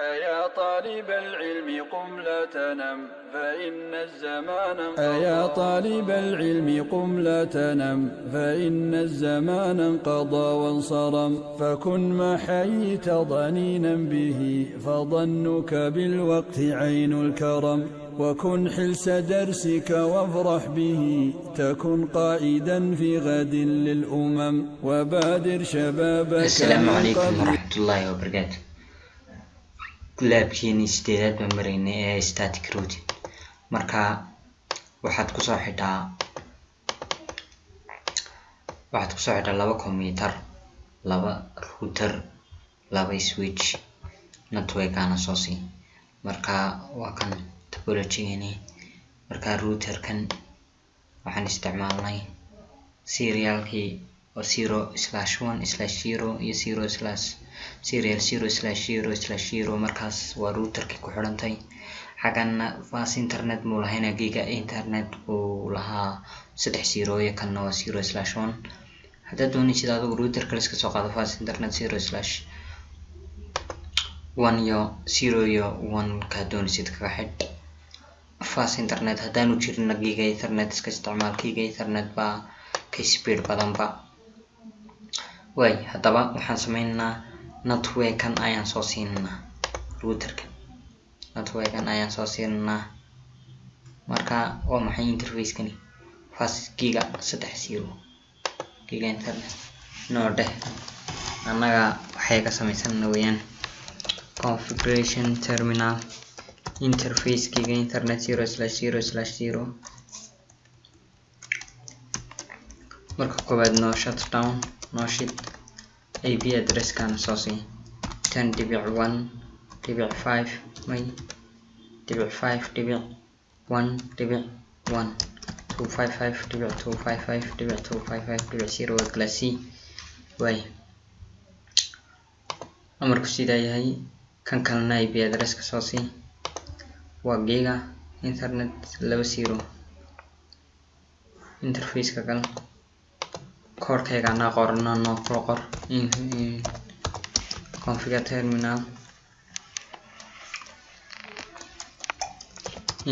أيا طالب العلم قم لا تنم فإن الزمان أيا طالب العلم قم لا تنم فإن الزمان انقضى وانصرم فكن ما حييت ضنينا به فظنك بالوقت عين الكرم وكن حلس درسك وافرح به تكن قائدا في غد للأمم وبادر شبابك. السلام عليكم ورحمة الله وبركاته. laabkeeni sideedaad baan maraynay ee static routing. marka waxaad ku soo xidhaa laba computer, laba router, laba switch, network ana soo sii. marka waa kan topology-geeni. marka router-kan waxaan isticmaalnay serial-kii oo 0/1/0 iyo 0/serial 0/0/0. markaas waa router-kii ku xidhantay. xagana fast internet muu lahayn, giga internet uu lahaa 3 0 kanna waa 0/1. haddaad doonaysid adigu router kale iska soo qaado fast internet 0/1 iyo 0 iyo 1 ka doonaysid kaga xidh fast internet. haddaanu jirin giga ethernet iska isticmaal. giga ethernet baa ka speed badan ba. way haddaba waxaan sameynaa network-kan ayaan soo siinaa router-kan. network-kan ayaan soo siinaa. marka waa maxay interface-kani? fast giga 3 giga internet noode annaga waxay ka samaysan weeyaan configuration terminal interface giga internet 0/0/0. marka koowaad no shutdown no shit IP address kan soo sii 10.1.5 may 5.1.1 255.255.255.0 class C. way amarku sida yahay kan kalena IP address ka soo sii waa giga internet 20 interface ka kale korkayga na qorno no qor configure terminal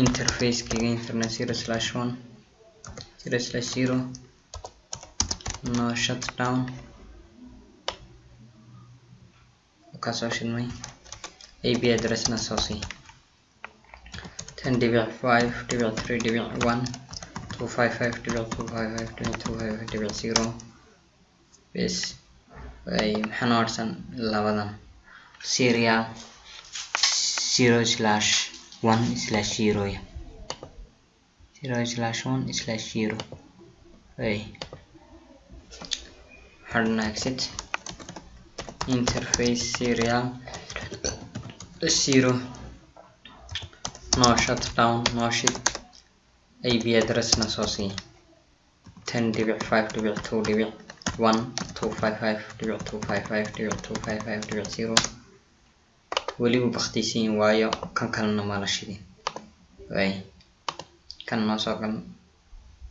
interface giga internet 0/1/0 no shutdown kasoo shidmay. IP address na soo sii 10.5.3.1 255.255.255.0 bes. way maxaan orsan labadan serial 0/1/0 0/1/0. way hard exit interface serial 0 no shutdown no shit. IP address na soo sii 10.5.2.1 255.255.255.0. weliba baktiisiin waayo kan kalena ma la shidin. way kan noo soo gal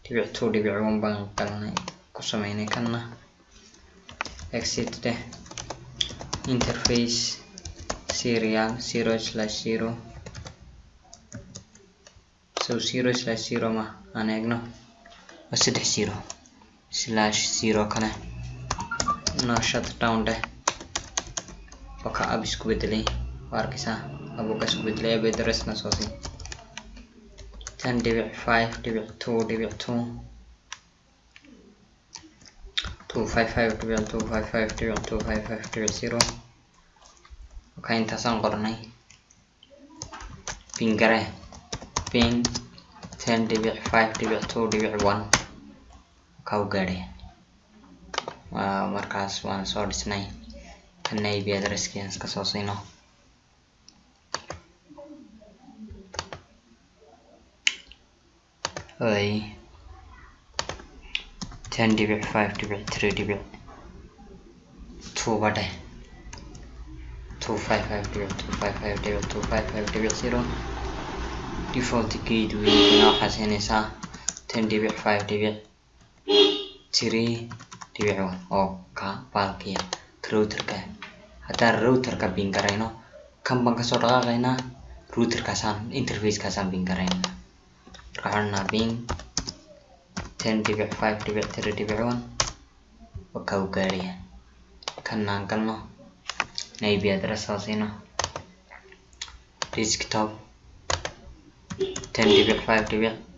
2.1 baan galnay ku sameynay. kanna exit de interface serial 0/0. so 0/0 ma aan eegno waa 3 kale no shutdown de baka ab isku bedelay waarkisa abuka isku bedelay. IP address na soo sii 10.5.2.2 255.255.255.0. okay intaasaan qornay. pingare ping 10.5.2.1 ka u gaadhay. markaas waan soo dhisnay. kana IP address-kian iska soo siino. way 10.5.3.2 bade 255.255.255.0 default gateway waxaa siinaysaa 10.5.3.1 oo ka baalkiya router-ka. haddaan router-ka ping garayno kan baan kasoo dhaqaaqaynaa routerkaasaan interfacekaasaan ping garaynaa marka waxaan odhanaa ping 10.5.3.1 wakaa u gaadhaya kanaan galno IP address siino desktop 10.5.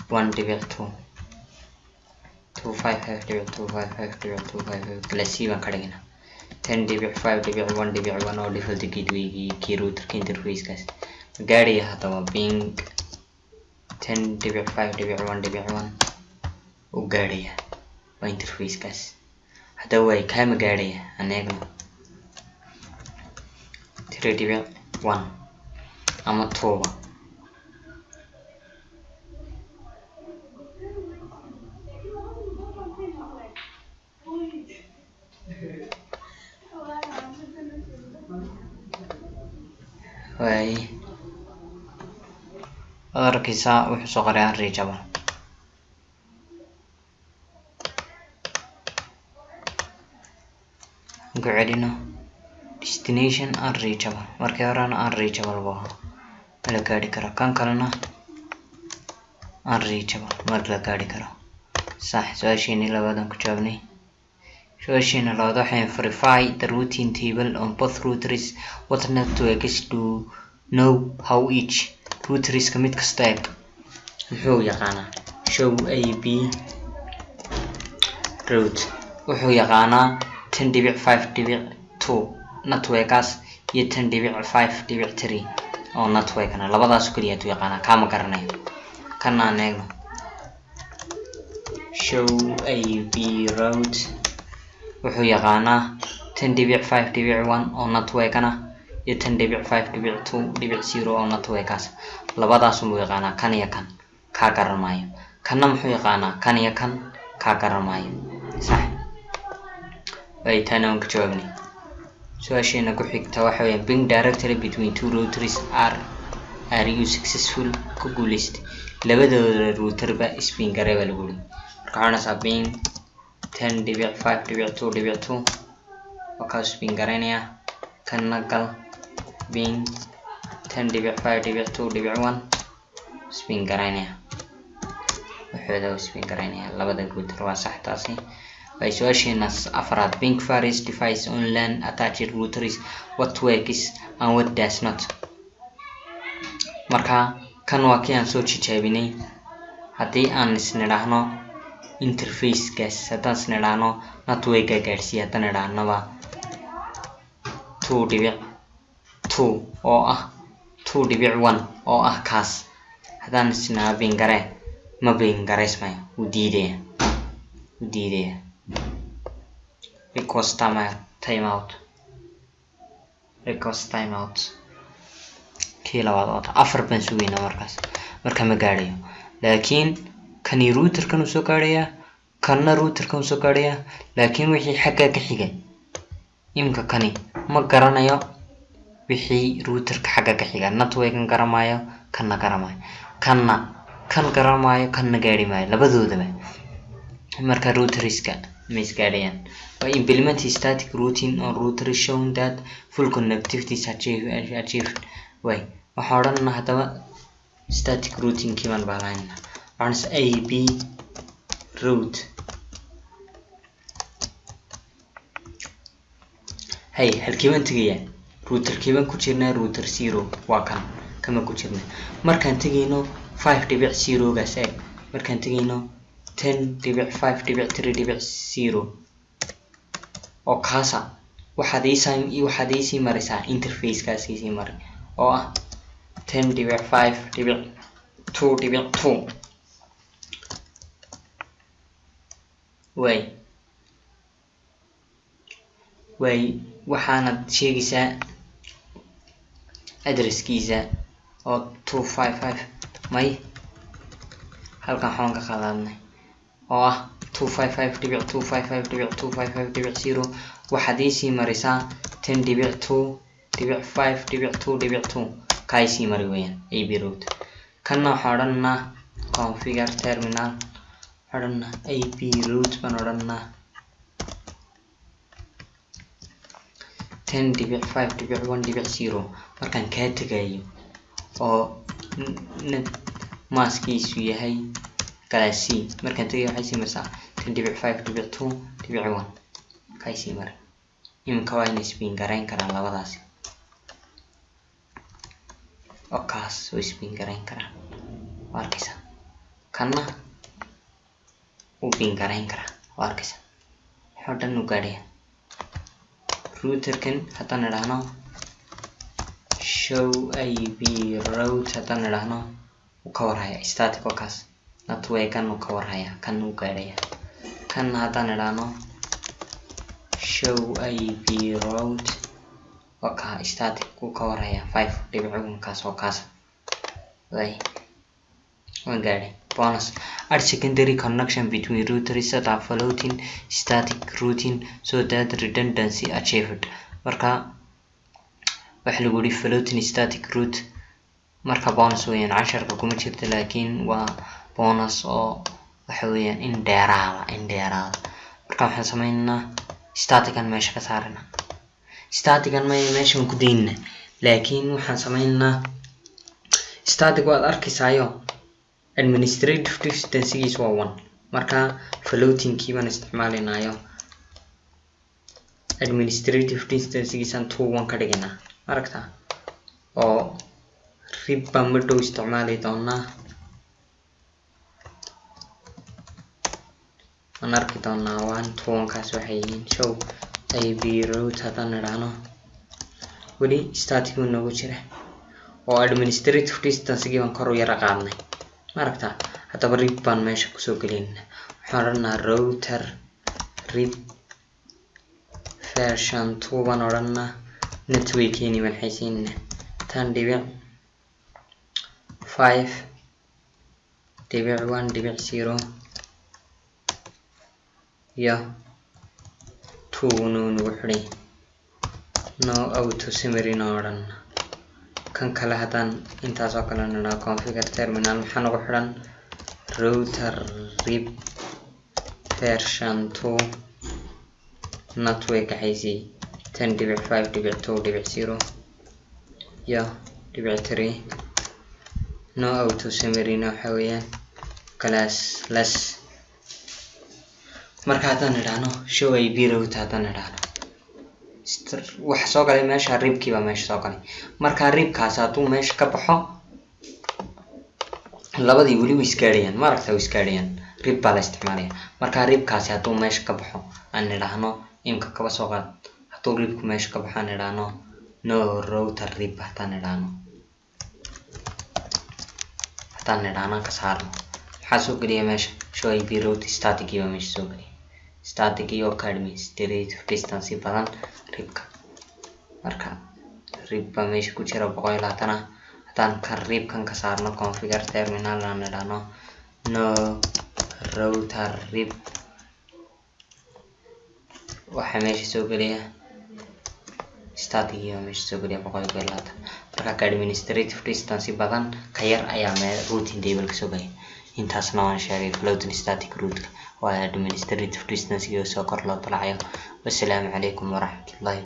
1.2 255.255.255 classy baan ka dhignaa 10.5.1.1 oo default key routerka interfacekaas gaadhaya haddaba ping 10.5.1.1 u gaadhaya waa interfacekaas haddaba way kaama gaadhaya aan eegno 3.1 ama 2 way adarkiisa wuxuu soo qoray unreachable ku celino destination unreachable markii horena unreachable buu ahaa la gaadhi karo kan kalena unreachable marka la gaadhi karo sax su-aashiini labadan ku jawaabnay su-aashiina labaad waxay verify the routing table on both routers what networks do know how each routers ka mid kasta eeg muxuu yaqaanaa show IP route wuxuu yaqaanaa 10.5.2 networkaas iyo 10.5.3 oo networkana labadaas kaliya uu yaqaanaa kama garanayo kana aan eegno show IP route wuxuu yaqaanaa 10.5.1 oo networkana iyo 10.5.2.0 oo networkaas labadaas uu yaqaanaa kan iyo kan ka garanayo kana muxuu yaqaanaa kan iyo kan ka garanayo sax ay tanaan ku jawaabnay su-aasheena ku xigta waxa weeyaan ping directly between two routers are you successful ku guuleystay labadooda router ba spin garay baa lagu yiri marka waxaan ping 10.5.2.2 wakaa spin garaynaya kana gal ping 10.5.2.1 spin garaynaya wuxuu spin garaynaya labada router waa sax taasi by su'aasheena afraad ping various device on LAN attached routers what works and what does not marka kan waa kii aan soo tijaabinay haddii aan isnidhaahno interfacekaas haddaan isnidhaahno networka gaadhsiiya haddaan idhaahnaba 2.2 oo ah 2.1 oo ah kaas haddaan isnidhaahno ping garee ma ping garaysmayo wuu diidaya request timeout kii labaad oo afar baan sugayna marka ma gaadhayo laakiin kani routerkan uu soo gaadhaya kana routerkan uu soo gaadhaya laakiin wixii xagga ka xigay imka kani ma garanayo wixii routerka xagga ka xiga networkan garamayo kana garamayo kan garamayo kana gaadhi maayo labadoodaba marka routeriska ma isgaadhayaan by implement static routing on router showing that full connectivity is achieved way waxaan odhanaa haddaba static routing kiiman baalaynaa waxaan IP route hey halkiiban tagaya router kiiban ku jirnaa router 0 waa kan kama ku jirna markaan tagayno 5.0 gaas eeg markaan tagayno 10.5.3.0 oo kaasa waxaad ii marisaa interfacekaas ii mari oo ah 10.5.2.2 way waxaanad sheegaysaa adresskiisa oo 255 may halkan waxaan ka qaadanay oo ah 255.255.255.0 waxaad ii marisaa 10.2.5.2.2 ka ii mari weeyaan IP route kana waxaan odhanaa configure terminal odhanaa IP route baan odhanaa 10.5.1.0 markaan kaa tagayo oo maaskiisu yahay class C markaan tagayo waxay siimaysaa 10.5.2.1 kaysii maray iminka waa in isbiin garayn karaan labadaasi oo kaas oo isbiin garayn karaan waa arkaysa kanna uu biin garayn karaa waa arkaysa waxoo dhan u gaadhaya routerkan haddaan idhaahno show IP route haddaan idhaahno uu ka warhaya static oo kaas networkan uu ka warhaya kan uu gaadhaya kan haddaan idhaahno show IP route oo ka static uu ka warhaya 5.1 kaas oo kaas way waan gaadhay bonus add secondary connection between routers that are floating static routing so that redundancy achieved marka waxa lagu yiri floating static route marka bonus weeyaan 10 kuma jirto laakiin waa bonus oo waxa weeyaan in dheeraada marka waxaan sameeynaa statican meesha ka saarana statican meesha ku deynna laakiin waxaan sameeynaa static waad arkaysayo administrative distance is 1 marka floating kii baan isticmaalinayo administrative distance is 2 ka dhigana aragta oo ribba madhow isticmaali doonaa aan arki doonaa 1 kaas waxay yihiin show IP route haddaan idhaahno weli static uu noogu jira oo administrative distance baan kor u yara qaadnay maragta haddaba rib baan meesha kusoo gelinaa waxaan odhanaa router rib version 2 baan odhanaa networkini baan haysiinaa 10.5.1.0 iyo 2 nagu xidhay no auto summary na odhanaa kan kale haddaan intaas oo kale nidhaa configure terminal waxaa nagu xidhan router rib version 2 network haysi 10.5.2.0 iyo 3 no auto summary na waxa weeyaan classless marka haddaan idhaahno show IP route haddaan idhaahno wax soo galay meesha ribkii baa meesha soo galay marka ribkaas hadduu meesha ka baxo labadii weli way iskaadhayaan maaragta way iskaadhayaan rib baa la isticmaalaya marka ribkaasi hadduu meesha ka baxo aan idhaahno imka kaba soo qaad hadduu ribku meesha ka baxo aan idhaahno no router rib haddaan idhaahno ka saarno waxaa soo geliya meesha show IP route static iyo meesha soo geliya static iyo administrative distance badan ribka marka rib baa meesha ku jira 120 haddaan kan ribkan ka saarno configure terminal aan idhaahno no router rib waxaa meesha soo geliya static iyo meesha soo geliya 120 marka administrative distance badan ka yar ayaa routing table ka soo geliya intaasna waan sheegay floating static route waa administrative distance iyo soo kor loo dalacayo. Wassalaamu calaykum waraxmatullaahi